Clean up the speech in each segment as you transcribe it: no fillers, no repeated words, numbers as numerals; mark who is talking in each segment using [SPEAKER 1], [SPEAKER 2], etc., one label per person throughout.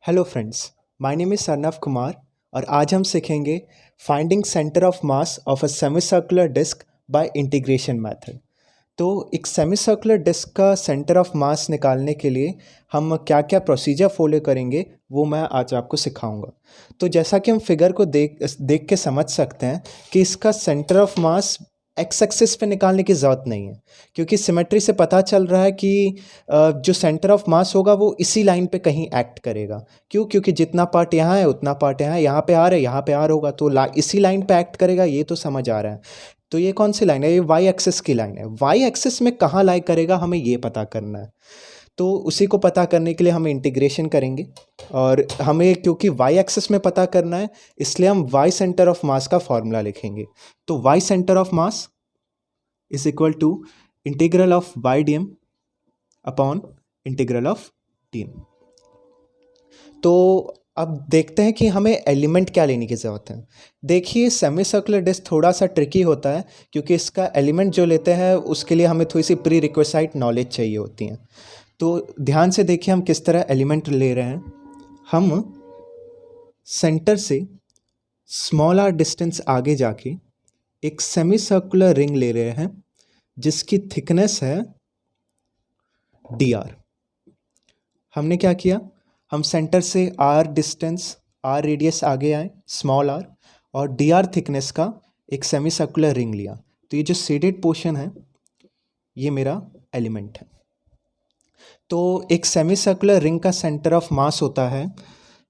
[SPEAKER 1] Hello friends, my name is Arnav Kumar और आज हम सीखेंगे finding centre of mass of a semi circular disc by integration method. तो एक सेमी सर्कुलर डिस्क का सेंटर ऑफ मास निकालने के लिए हम क्या क्या प्रोसीजर फॉलो करेंगे वो मैं आज आपको सिखाऊंगा। तो जैसा कि हम फिगर को देख देख के समझ सकते हैं कि इसका centre of mass x axis पे निकालने की ज़रूरत नहीं है, क्योंकि सिमेट्री से पता चल रहा है कि जो सेंटर ऑफ मास होगा वो इसी लाइन पे कहीं एक्ट करेगा। क्यों? क्योंकि जितना पार्ट यहाँ है उतना पार्ट यहाँ पे आर है, यहाँ पे आर होगा तो इसी लाइन पे एक्ट करेगा, ये तो समझ आ रहा है। तो ये कौन सी लाइन है? ये वाई एक्सिस की लाइन है। वाई एक्सिस में कहाँ लाई करेगा हमें ये पता करना है। तो उसी को पता करने के लिए हम इंटीग्रेशन करेंगे और हमें क्योंकि वाई एक्सिस में पता करना है इसलिए हम वाई सेंटर ऑफ मास का फॉर्मूला लिखेंगे। तो Y centre of mass is equal to integral of Y D M upon integral of D M. तो अब देखते हैं कि हमें एलिमेंट क्या लेने की ज़रूरत है। देखिए, सेमी सर्कुलर डिस्क थोड़ा सा ट्रिकी होता है क्योंकि इसका एलिमेंट जो लेते हैं उसके लिए हमें थोड़ी सी प्री रिक्विसाइट नॉलेज चाहिए होती है। तो ध्यान से देखिए हम किस तरह एलिमेंट ले रहे हैं। हम सेंटर से स्मॉल आर डिस्टेंस आगे जाके एक सेमी सर्कुलर रिंग ले रहे हैं जिसकी थिकनेस है डी आर। हमने क्या किया, हम सेंटर से आर डिस्टेंस, आर रेडियस आगे आए, स्मॉल आर, और डी आर थिकनेस का एक सेमी सर्कुलर रिंग लिया। तो ये जो शेडेड पोर्शन है ये मेरा एलिमेंट है। तो एक सेमी सर्कुलर रिंग का सेंटर ऑफ मास होता है,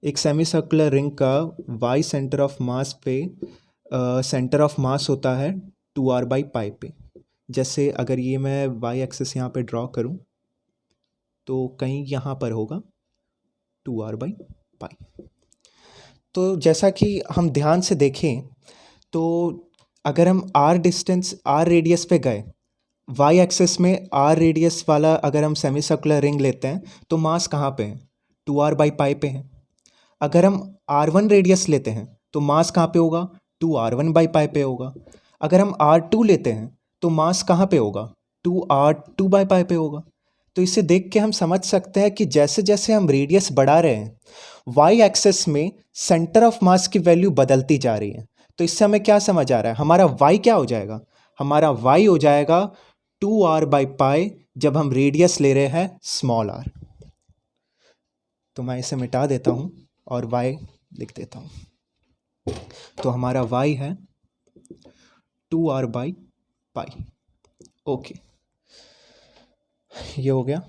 [SPEAKER 1] एक सेमी सर्कुलर रिंग का वाई सेंटर ऑफ मास पे सेंटर ऑफ मास होता है 2r/पाई पे। जैसे अगर ये मैं वाई एक्सिस यहाँ पे ड्रॉ करूँ तो कहीं यहाँ पर होगा 2r/पाई। तो जैसा कि हम ध्यान से देखें तो अगर हम आर डिस्टेंस, आर रेडियस पे गए, वाई एक्सिस में आर रेडियस वाला अगर हम सेमी सर्कुलर रिंग लेते हैं तो मास कहाँ पे है? 2r/पाई पे है। अगर हम r1 रेडियस लेते हैं तो मास कहाँ पे होगा? 2r1/पाई पे होगा। अगर हम r2 लेते हैं तो मास कहाँ पे होगा? 2r2/पाई पे होगा। तो इसे देख के हम समझ सकते हैं कि जैसे जैसे हम रेडियस बढ़ा रहे हैं वाई एक्सिस में सेंटर ऑफ मास की वैल्यू बदलती जा रही है। तो इससे हमें क्या समझ आ रहा है, हमारा वाई क्या हो जाएगा? हमारा वाई हो जाएगा 2r/पाई जब हम रेडियस ले रहे हैं स्मॉल आर। तो मैं इसे मिटा देता हूँ और y लिख देता हूँ। तो हमारा y है 2r/पाई। ओके, ये हो गया।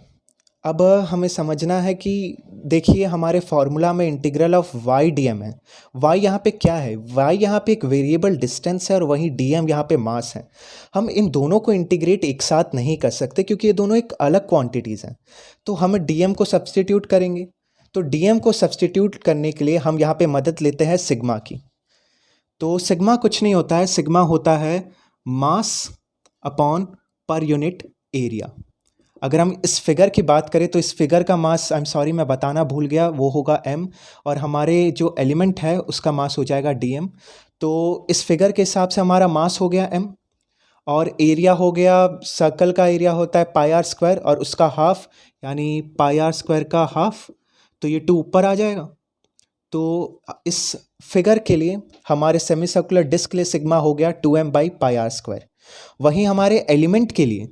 [SPEAKER 1] अब हमें समझना है कि देखिए हमारे फॉर्मूला में integral of Y D M है। वाई यहाँ पे क्या है? वाई यहाँ पे एक वेरिएबल डिस्टेंस है और वहीं डी एम यहाँ पे मास है। हम इन दोनों को इंटीग्रेट एक साथ नहीं कर सकते क्योंकि ये दोनों एक अलग क्वांटिटीज़ हैं। तो हम डी एम को सब्सटीट्यूट करेंगे। तो डी एम को सब्सटीट्यूट करने के लिए हम यहाँ पे मदद लेते हैं सिग्मा की। तो सिग्मा कुछ नहीं होता है, सिग्मा होता है mass upon per unit area. अगर हम इस फिगर की बात करें तो इस फिगर का मास, आई एम सॉरी मैं बताना भूल गया, वो होगा m और हमारे जो एलिमेंट है उसका मास हो जाएगा dm। तो इस फिगर के हिसाब से हमारा मास हो गया m और एरिया हो गया, सर्कल का एरिया होता है पाई आर स्क्वायर और उसका हाफ यानी पाई आर स्क्वायर का हाफ। तो ये 2 ऊपर आ जाएगा। तो इस फिगर के लिए हमारे सेमी सर्कुलर डिस्क के लिए सिग्मा हो गया 2m/πr²। वहीं हमारे एलिमेंट के लिए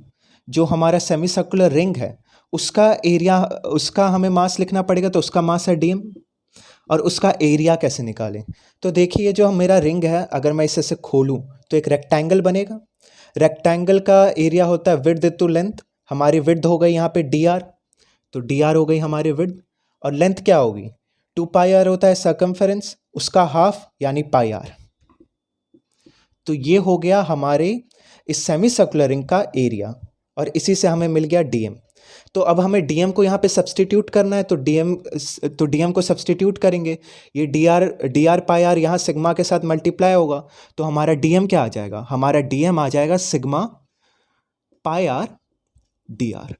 [SPEAKER 1] जो हमारा सेमी सर्कुलर रिंग है उसका एरिया, उसका हमें मास लिखना पड़ेगा। तो उसका मास है dm और उसका एरिया कैसे निकालें? तो देखिए जो मेरा रिंग है अगर मैं इसे से खोलूँ तो एक रेक्टेंगल बनेगा। रेक्टेंगल का एरिया होता है विड्थ टू लेंथ। हमारी विड्थ हो गई यहाँ पे dr, तो dr हो गई हमारी विड्थ और लेंथ क्या होगी? 2πr होता है सर्कमफेरेंस, उसका हाफ यानी पाई आर। तो ये हो गया हमारे इस सेमी सर्कुलर रिंग का एरिया और इसी से हमें मिल गया डीएम। तो अब हमें डीएम को यहाँ पे सब्सटीट्यूट करना है तो डीएम को सब्सटीट्यूट करेंगे। ये डी आर पाई आर यहाँ सिग्मा के साथ मल्टीप्लाई होगा तो हमारा डीएम क्या आ जाएगा? हमारा डीएम आ जाएगा sigma pi R D R.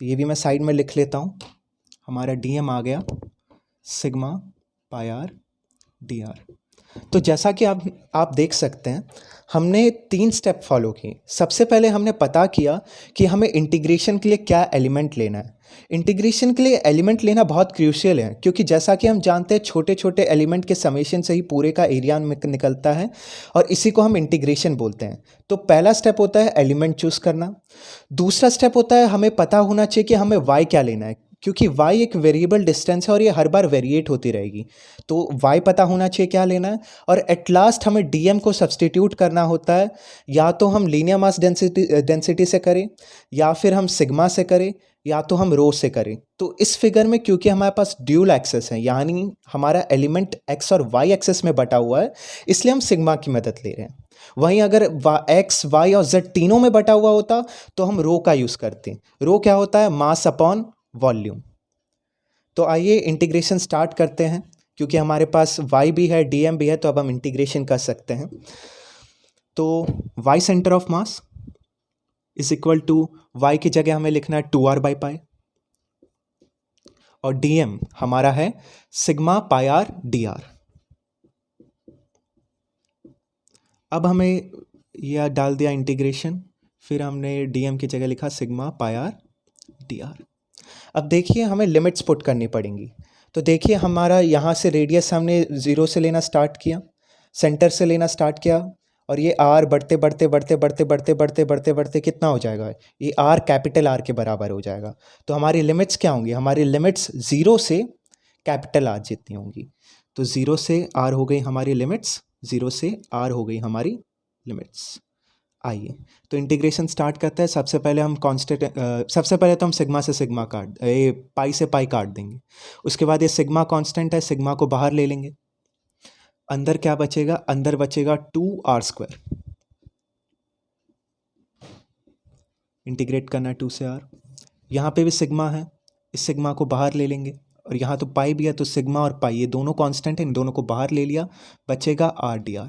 [SPEAKER 1] तो ये भी मैं साइड में लिख लेता हूँ। हमारा डीएम आ गया sigma pi R D R. तो जैसा कि आप देख सकते हैं, हमने 3 स्टेप फॉलो किए। सबसे पहले हमने पता किया कि हमें इंटीग्रेशन के लिए क्या एलिमेंट लेना है। इंटीग्रेशन के लिए एलिमेंट लेना बहुत क्रूशियल है, क्योंकि जैसा कि हम जानते हैं छोटे-छोटे एलिमेंट के समेशन से ही पूरे का एरिया निकलता है और इसी को हम इंटीग्रेशन बोलते हैं। तो पहला स्टेप होता है एलिमेंट चूज़ करना। दूसरा स्टेप होता है हमें पता होना चाहिए कि हमें y क्या लेना है, क्योंकि y एक वेरिएबल डिस्टेंस है और ये हर बार वेरिएट होती रहेगी। तो y पता होना चाहिए क्या लेना है, और एट लास्ट हमें dm को सब्सटीट्यूट करना होता है। या तो हम लीनियर मास डेंसिटी से करें, या फिर हम सिग्मा से करें, या तो हम रो से करें। तो इस फिगर में क्योंकि हमारे पास ड्यूल एक्सेस है, यानी हमारा एलिमेंट x और y एक्सेस में बटा हुआ है, इसलिए हम सिग्मा की मदद ले रहे हैं। वहीं अगर x, y और z तीनों में बटा हुआ होता तो हम रो का यूज़ करते हैं। रो क्या होता है? Mass upon volume. तो आइए इंटीग्रेशन स्टार्ट करते हैं। क्योंकि हमारे पास y भी है, dm भी है, तो अब हम इंटीग्रेशन कर सकते हैं। तो y centre of mass is equal to, y की जगह हमें लिखना है 2r/π, और dm हमारा है सिग्मा पाई आर dr। अब हमें यह डाल दिया इंटीग्रेशन, फिर हमने dm की जगह लिखा सिग्मा पाई आर dr। अब देखिए हमें लिमिट्स पुट करनी पड़ेंगी। तो देखिए हमारा यहाँ से रेडियस हमने 0 से लेना स्टार्ट किया, सेंटर से लेना स्टार्ट किया, और ये r बढ़ते बढ़ते बढ़ते बढ़ते बढ़ते बढ़ते बढ़ते बढ़ते कितना हो जाएगा? ये r कैपिटल R के बराबर हो जाएगा। तो हमारी लिमिट्स क्या होंगी? हमारी लिमिट्स 0 से कैपिटल R जितनी होंगी। तो 0 से R हो गई हमारी लिमिट्स, 0 से R हो गई हमारी लिमिट्स। आइए तो इंटीग्रेशन स्टार्ट करते हैं। सबसे पहले हम सबसे पहले तो हम सिग्मा से सिग्मा पाई से पाई काट देंगे। उसके बाद ये सिग्मा कांस्टेंट है, सिग्मा को बाहर ले लेंगे। अंदर क्या बचेगा? अंदर बचेगा 2r²। इंटीग्रेट करना है 2 से r। यहाँ पे भी सिग्मा है, इस सिग्मा को बाहर ले लेंगे, और यहाँ तो पाई भी है, तो सिग्मा और पाई ये दोनों कांस्टेंट हैं, इन दोनों को बाहर ले लिया, बचेगा r dr।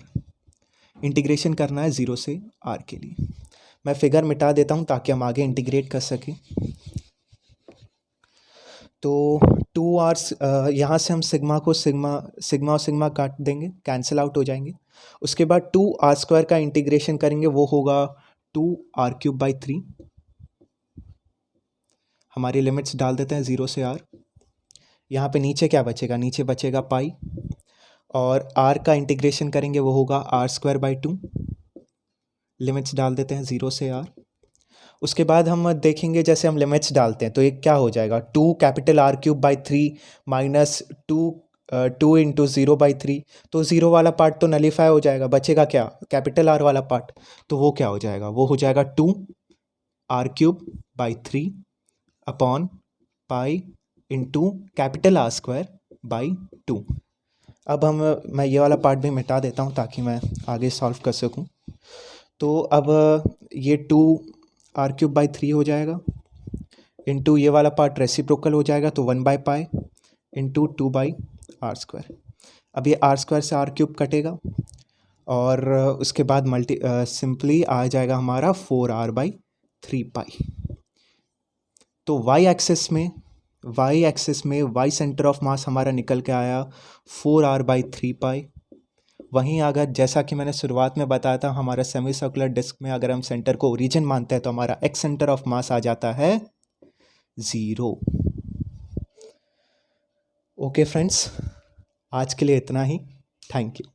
[SPEAKER 1] इंटीग्रेशन करना है 0 से r के लिए। मैं फिगर मिटा देता हूँ ताकि हम आगे इंटीग्रेट कर सकें। तो 2r, यहाँ से हम सिग्मा और सिग्मा काट देंगे, कैंसिल आउट हो जाएंगे। उसके बाद 2r² का इंटीग्रेशन करेंगे, वो होगा 2r³/3। हमारी लिमिट्स डाल देते हैं 0 से r। यहाँ पे नीचे क्या बचेगा? नीचे बचेगा पाई, और r का इंटीग्रेशन करेंगे, वो होगा r²/2। लिमिट्स डाल देते हैं 0 से r। उसके बाद हम देखेंगे जैसे हम लिमिट्स डालते हैं तो ये क्या हो जाएगा? 2 कैपिटल R³/3 माइनस 2 इंटू 0/3। तो 0 वाला पार्ट तो नलीफाई हो जाएगा, बचेगा क्या? कैपिटल R वाला पार्ट। तो वो क्या हो जाएगा? वो हो जाएगा 2r³/3 upon pi into capital R²/2। अब मैं ये वाला पार्ट भी मिटा देता हूँ ताकि मैं आगे सॉल्व कर सकूँ। तो अब ये 2r³/3 हो जाएगा, इंटू ये वाला पार्ट रेसिप्रोकल हो जाएगा, तो 1/π इंटू 2/r²। अब ये r² से r³ कटेगा, और उसके बाद सिंपली आ जाएगा हमारा 4r/3π। तो y एक्सिस में y सेंटर ऑफ मास हमारा निकल के आया 4r/3π। वहीं अगर जैसा कि मैंने शुरुआत में बताया था, हमारा सेमी सर्कुलर डिस्क में अगर हम सेंटर को ओरिजिन मानते हैं तो हमारा एक्स सेंटर ऑफ मास आ जाता है 0। ओके फ्रेंड्स, आज के लिए इतना ही। Thank you.